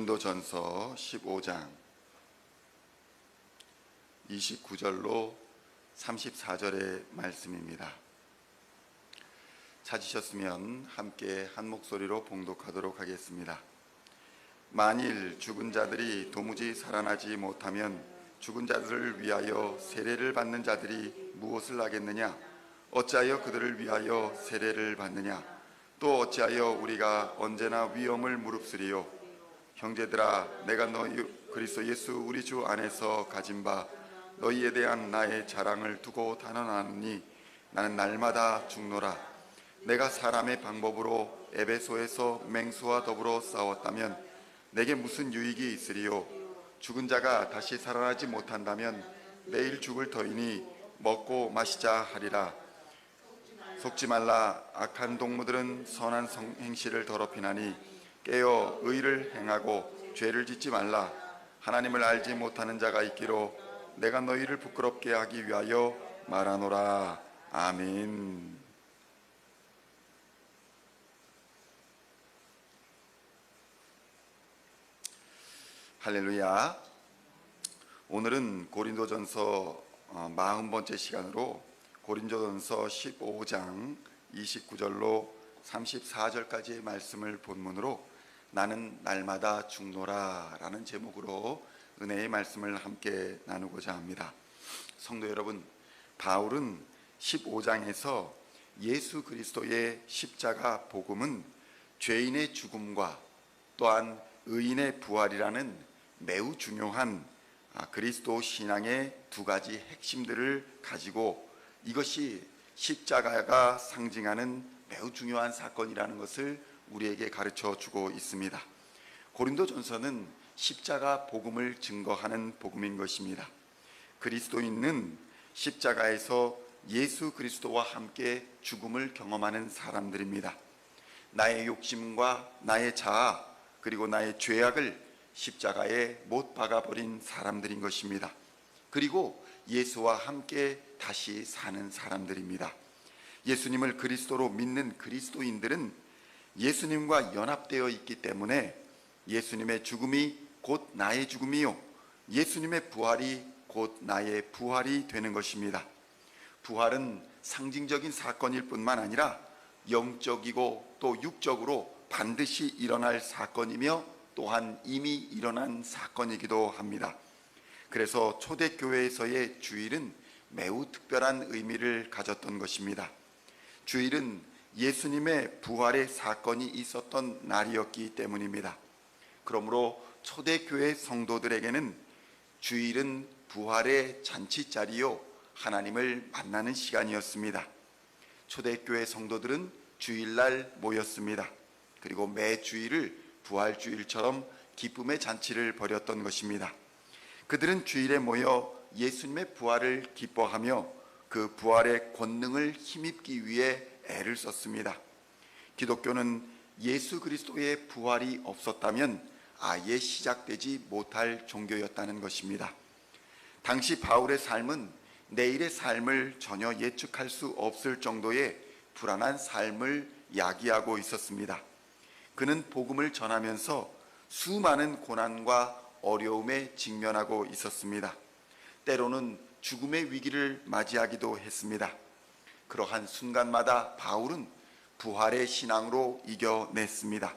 고린도전서 15장 29절로 34절의 말씀입니다. 찾으셨으면 함께 한 목소리로 봉독하도록 하겠습니다. 만일 죽은 자들이 도무지 살아나지 못하면 죽은 자들을 위하여 세례를 받는 자들이 무엇을 하겠느냐? 어찌하여 그들을 위하여 세례를 받느냐? 또 어찌하여 우리가 언제나 위험을 무릅쓰리요? 형제들아, 내가 너희 그리스도 예수 우리 주 안에서 가진 바 너희에 대한 나의 자랑을 두고 단언하노니 나는 날마다 죽노라. 내가 사람의 방법으로 에베소에서 맹수와 더불어 싸웠다면 내게 무슨 유익이 있으리요? 죽은 자가 다시 살아나지 못한다면 내일 죽을 터이니 먹고 마시자 하리라. 속지 말라. 악한 동무들은 선한 행실을 더럽히나니 깨어 의를 행하고 죄를 짓지 말라. 하나님을 알지 못하는 자가 있기로 내가 너희를 부끄럽게 하기 위하여 말하노라. 아멘. 할렐루야. 오늘은 고린도전서 40번째 시간으로 고린도전서 15장 29절로 34절까지의 말씀을 본문으로 나는 날마다 죽노라 라는 제목으로 은혜의 말씀을 함께 나누고자 합니다. 성도 여러분, 바울은 15장에서 예수 그리스도의 십자가 복음은 죄인의 죽음과 또한 의인의 부활이라는 매우 중요한 그리스도 신앙의 두 가지 핵심들을 가지고 이것이 십자가가 상징하는 매우 중요한 사건이라는 것을 우리에게 가르쳐 주고 있습니다. 고린도전서는 십자가 복음을 증거하는 복음인 것입니다. 그리스도인은 십자가에서 예수 그리스도와 함께 죽음을 경험하는 사람들입니다. 나의 욕심과 나의 자아 그리고 나의 죄악을 십자가에 못 박아버린 사람들인 것입니다. 그리고 예수와 함께 다시 사는 사람들입니다. 예수님을 그리스도로 믿는 그리스도인들은 예수님과 연합되어 있기 때문에 예수님의 죽음이 곧 나의 죽음이요, 예수님의 부활이 곧 나의 부활이 되는 것입니다. 부활은 상징적인 사건일 뿐만 아니라 영적이고 또 육적으로 반드시 일어날 사건이며 또한 이미 일어난 사건이기도 합니다. 그래서 초대교회에서의 주일은 매우 특별한 의미를 가졌던 것입니다. 주일은 예수님의 부활의 사건이 있었던 날이었기 때문입니다. 그러므로 초대교회 성도들에게는 주일은 부활의 잔치자리요, 하나님을 만나는 시간이었습니다. 초대교회 성도들은 주일날 모였습니다. 그리고 매 주일을 부활주일처럼 기쁨의 잔치를 벌였던 것입니다. 그들은 주일에 모여 예수님의 부활을 기뻐하며 그 부활의 권능을 힘입기 위해 애를 썼습니다. 기독교는 예수 그리스도의 부활이 없었다면 아예 시작되지 못할 종교였다는 것입니다. 당시 바울의 삶은 내일의 삶을 전혀 예측할 수 없을 정도의 불안한 삶을 야기하고 있었습니다. 그는 복음을 전하면서 수많은 고난과 어려움에 직면하고 있었습니다. 때로는 죽음의 위기를 맞이하기도 했습니다. 그러한 순간마다 바울은 부활의 신앙으로 이겨냈습니다.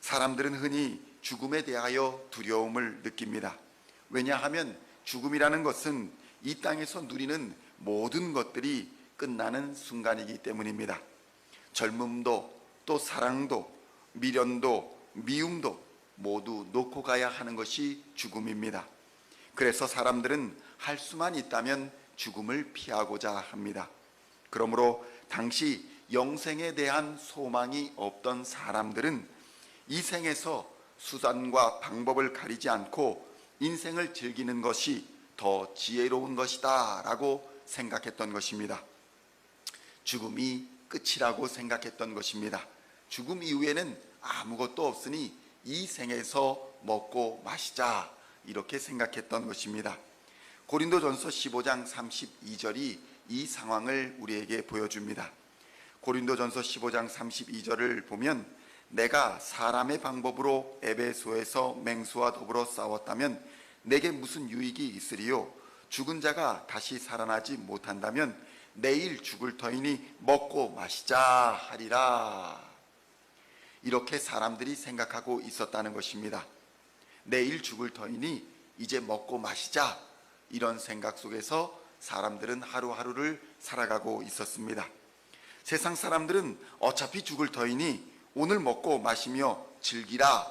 사람들은 흔히 죽음에 대하여 두려움을 느낍니다. 왜냐하면 죽음이라는 것은 이 땅에서 누리는 모든 것들이 끝나는 순간이기 때문입니다. 젊음도 또 사랑도 미련도 미움도 모두 놓고 가야 하는 것이 죽음입니다. 그래서 사람들은 할 수만 있다면 죽음을 피하고자 합니다. 그러므로 당시 영생에 대한 소망이 없던 사람들은 이 생에서 수단과 방법을 가리지 않고 인생을 즐기는 것이 더 지혜로운 것이다 라고 생각했던 것입니다. 죽음이 끝이라고 생각했던 것입니다. 죽음 이후에는 아무것도 없으니 이 생에서 먹고 마시자 이렇게 생각했던 것입니다. 고린도전서 15장 32절이 이 상황을 우리에게 보여줍니다. 고린도전서 15장 32절을 보면 내가 사람의 방법으로 에베소에서 맹수와 더불어 싸웠다면 내게 무슨 유익이 있으리요? 죽은 자가 다시 살아나지 못한다면 내일 죽을 터이니 먹고 마시자 하리라. 이렇게 사람들이 생각하고 있었다는 것입니다. 내일 죽을 터이니 이제 먹고 마시자, 이런 생각 속에서 사람들은 하루하루를 살아가고 있었습니다. 세상 사람들은 어차피 죽을 터이니 오늘 먹고 마시며 즐기라,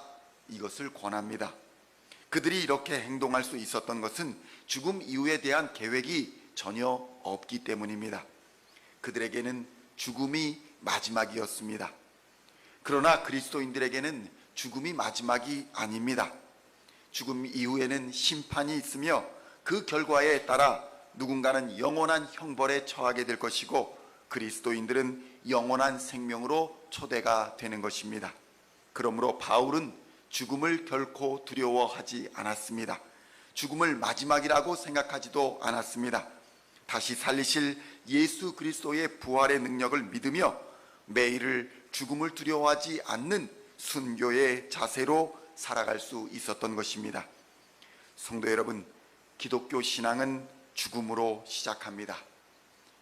이것을 권합니다. 그들이 이렇게 행동할 수 있었던 것은 죽음 이후에 대한 계획이 전혀 없기 때문입니다. 그들에게는 죽음이 마지막이었습니다. 그러나 그리스도인들에게는 죽음이 마지막이 아닙니다. 죽음 이후에는 심판이 있으며 그 결과에 따라 누군가는 영원한 형벌에 처하게 될 것이고 그리스도인들은 영원한 생명으로 초대가 되는 것입니다. 그러므로 바울은 죽음을 결코 두려워하지 않았습니다. 죽음을 마지막이라고 생각하지도 않았습니다. 다시 살리실 예수 그리스도의 부활의 능력을 믿으며 매일을 죽음을 두려워하지 않는 순교의 자세로 살아갈 수 있었던 것입니다. 성도 여러분, 기독교 신앙은 죽음으로 시작합니다.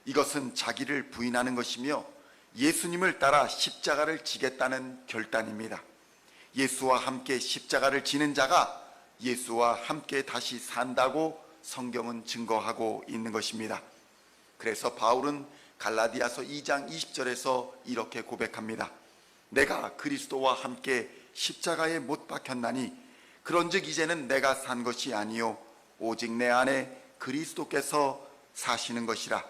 이것은 자기를 부인하는 것이며 예수님을 따라 십자가를 지겠다는 결단입니다. 예수와 함께 십자가를 지는 자가 예수와 함께 다시 산다고 성경은 증거하고 있는 것입니다. 그래서 바울은 갈라디아서 2장 20절에서 이렇게 고백합니다. 내가 그리스도와 함께 십자가에 못 박혔나니 그런즉 이제는 내가 산 것이 아니요 오직 내 안에 그리스도께서 사시는 것이라.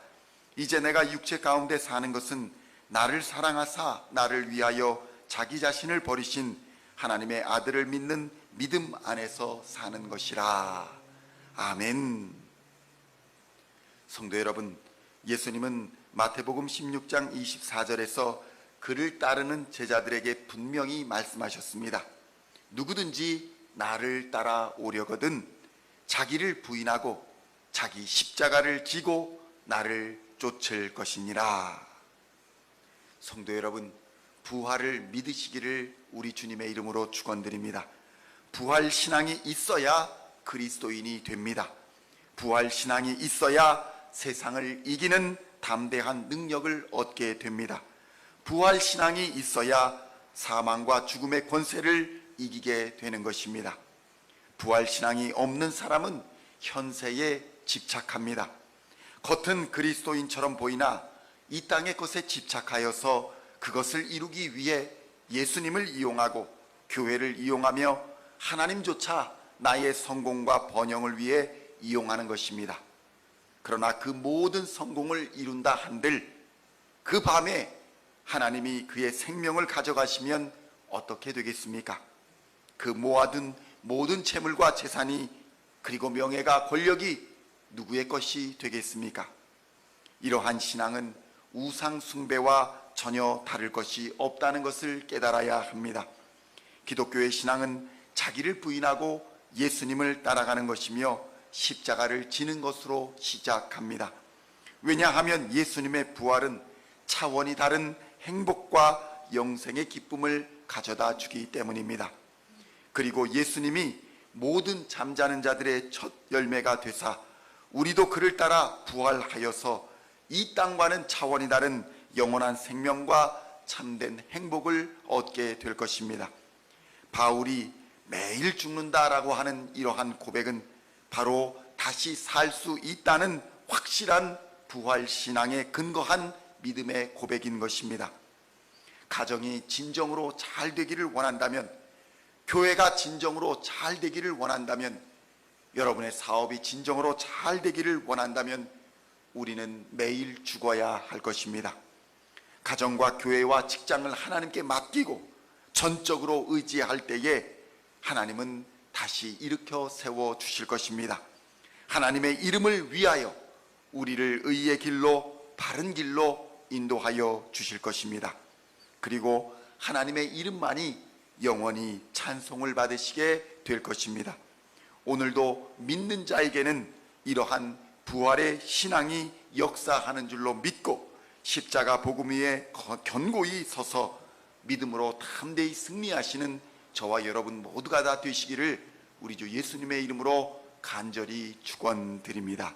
이제 내가 육체 가운데 사는 것은 나를 사랑하사 나를 위하여 자기 자신을 버리신 하나님의 아들을 믿는 믿음 안에서 사는 것이라. 아멘. 성도 여러분, 예수님은 마태복음 16장 24절에서 그를 따르는 제자들에게 분명히 말씀하셨습니다. 누구든지 나를 따라오려거든 자기를 부인하고 자기 십자가를 지고 나를 쫓을 것이니라. 성도 여러분, 부활을 믿으시기를 우리 주님의 이름으로 축원드립니다. 부활 신앙이 있어야 그리스도인이 됩니다. 부활 신앙이 있어야 세상을 이기는 담대한 능력을 얻게 됩니다. 부활 신앙이 있어야 사망과 죽음의 권세를 이기게 되는 것입니다. 부활 신앙이 없는 사람은 현세에 집착합니다. 겉은 그리스도인처럼 보이나 이 땅의 것에 집착하여서 그것을 이루기 위해 예수님을 이용하고 교회를 이용하며 하나님조차 나의 성공과 번영을 위해 이용하는 것입니다. 그러나 그 모든 성공을 이룬다 한들 그 밤에 하나님이 그의 생명을 가져가시면 어떻게 되겠습니까? 그 모아둔 모든 재물과 재산이 그리고 명예가 권력이 누구의 것이 되겠습니까? 이러한 신앙은 우상 숭배와 전혀 다를 것이 없다는 것을 깨달아야 합니다. 기독교의 신앙은 자기를 부인하고 예수님을 따라가는 것이며 십자가를 지는 것으로 시작합니다. 왜냐하면 예수님의 부활은 차원이 다른 행복과 영생의 기쁨을 가져다 주기 때문입니다. 그리고 예수님이 모든 잠자는 자들의 첫 열매가 되사 우리도 그를 따라 부활하여서 이 땅과는 차원이 다른 영원한 생명과 참된 행복을 얻게 될 것입니다. 바울이 매일 죽는다라고 하는 이러한 고백은 바로 다시 살 수 있다는 확실한 부활 신앙에 근거한 믿음의 고백인 것입니다. 가정이 진정으로 잘 되기를 원한다면, 교회가 진정으로 잘 되기를 원한다면, 여러분의 사업이 진정으로 잘 되기를 원한다면 우리는 매일 죽어야 할 것입니다. 가정과 교회와 직장을 하나님께 맡기고 전적으로 의지할 때에 하나님은 다시 일으켜 세워 주실 것입니다. 하나님의 이름을 위하여 우리를 의의 길로, 바른 길로 인도하여 주실 것입니다. 그리고 하나님의 이름만이 영원히 찬송을 받으시게 될 것입니다. 오늘도 믿는 자에게는 이러한 부활의 신앙이 역사하는 줄로 믿고 십자가 복음 위에 견고히 서서 믿음으로 담대히 승리하시는 저와 여러분 모두가 다 되시기를 우리 주 예수님의 이름으로 간절히 축원드립니다.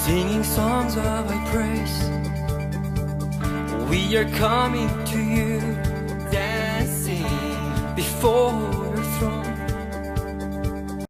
Singing songs of thy praise, we are coming to you, dancing before